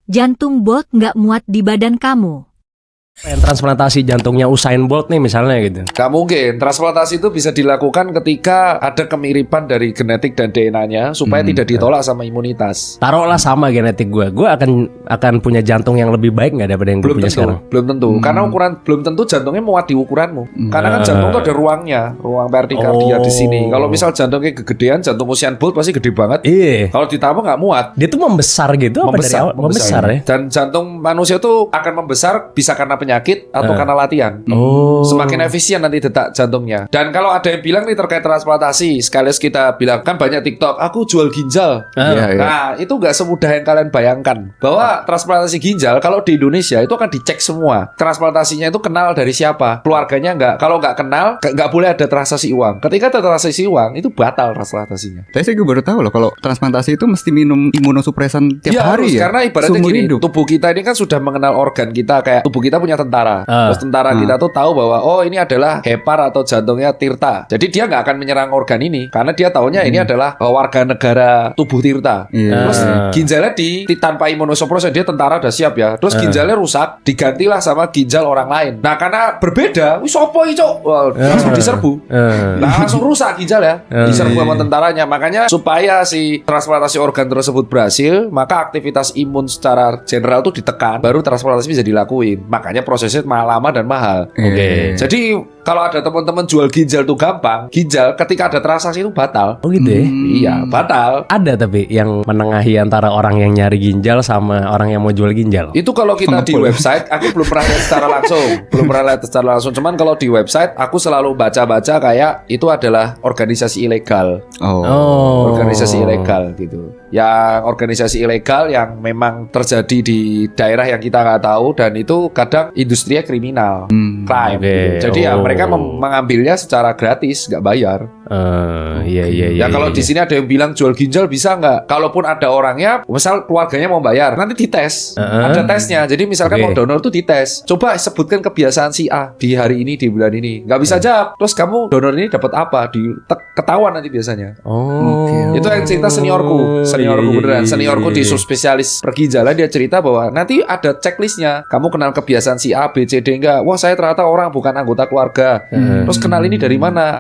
jantung Bolt nggak muat di badan kamu. Pengen transplantasi jantungnya Usain Bolt nih misalnya gitu. Gak mungkin. Transplantasi itu bisa dilakukan ketika ada kemiripan dari genetik dan DNA-nya supaya tidak ditolak sama imunitas. Taruhlah sama genetik gue akan punya jantung yang lebih baik nggak daripada yang gue Belum punya tentu, sekarang? belum tentu. Karena belum tentu jantungnya muat di ukuranmu. Karena kan jantung tuh ada ruangnya, ruang perdikardia di sini. Kalau misal jantungnya kegedean, jantung Usain Bolt pasti gede banget. Iya. Kalau ditambah nggak muat. Dia tuh membesar gitu apa dari awal? Membesar ya? Dan jantung manusia tuh akan membesar bisa karena penyakit atau karena latihan. Semakin efisien nanti detak jantungnya. Dan kalau ada yang bilang nih terkait transplantasi, sekaligus kita bilang kan banyak TikTok, aku jual ginjal. Nah, itu nggak semudah yang kalian bayangkan. Bahwa transplantasi ginjal kalau di Indonesia itu akan dicek semua. Transplantasinya itu kenal dari siapa, keluarganya nggak. Kalau nggak kenal, nggak boleh ada transaksi uang. Ketika ada transaksi uang, itu batal transplantasinya. Tapi saya juga baru tahu loh kalau transplantasi itu mesti minum imunosupresan tiap hari harus, ya. karena ibaratnya seumur gini, hidup. tubuh kita ini kan sudah mengenal organ kita, kayak tubuh kita punya tentara. Terus tentara kita tuh tahu bahwa oh ini adalah hepar atau jantungnya Tirta. Jadi dia nggak akan menyerang organ ini karena dia taunya ini adalah warga negara tubuh Tirta. Terus ginjalnya tanpa imunosupresan, dia tentara udah siap ya. Terus ginjalnya rusak, digantilah sama ginjal orang lain. Nah karena berbeda, wis opo iki, Cok? Wah, langsung diserbu. Nah langsung rusak ginjal ya. Diserbu sama tentaranya. Makanya supaya si transplantasi organ tersebut berhasil, maka aktivitas imun secara general tuh ditekan, baru transplantasi bisa dilakuin. Makanya prosesnya lama dan mahal. Jadi kalau ada teman-teman jual ginjal tuh gampang. Ginjal ketika ada transaksi itu batal. Oh gitu ya? Iya, batal. Ada tapi yang menengahi antara orang yang nyari ginjal sama orang yang mau jual ginjal. Itu kalau kita di website, aku belum pernah lihat secara langsung. Belum pernah lihat secara langsung. Cuman kalau di website, aku selalu baca-baca kayak itu adalah organisasi ilegal. Organisasi ilegal gitu. Yang organisasi ilegal yang memang terjadi di daerah yang kita nggak tahu, dan itu kadang industrinya kriminal, crime. Gitu. Jadi ya mereka mengambilnya secara gratis, nggak bayar. Iya. Ya kalau di sini ada yang bilang jual ginjal bisa nggak? Kalaupun ada orangnya, misal keluarganya mau bayar, nanti dites. Ada tesnya. Jadi misalkan mau donor tuh dites. Coba sebutkan kebiasaan si A di hari ini, di bulan ini. Nggak bisa jawab. Terus kamu donor ini dapat apa? Ketahuan nanti biasanya. Itu yang cerita seniorku beneran. Seniorku di subspesialis perginjalan, dia cerita bahwa nanti ada checklistnya. Kamu kenal kebiasaan si A, B, C, D nggak? Wah saya ternyata orang bukan anggota keluarga. Terus kenal ini dari mana?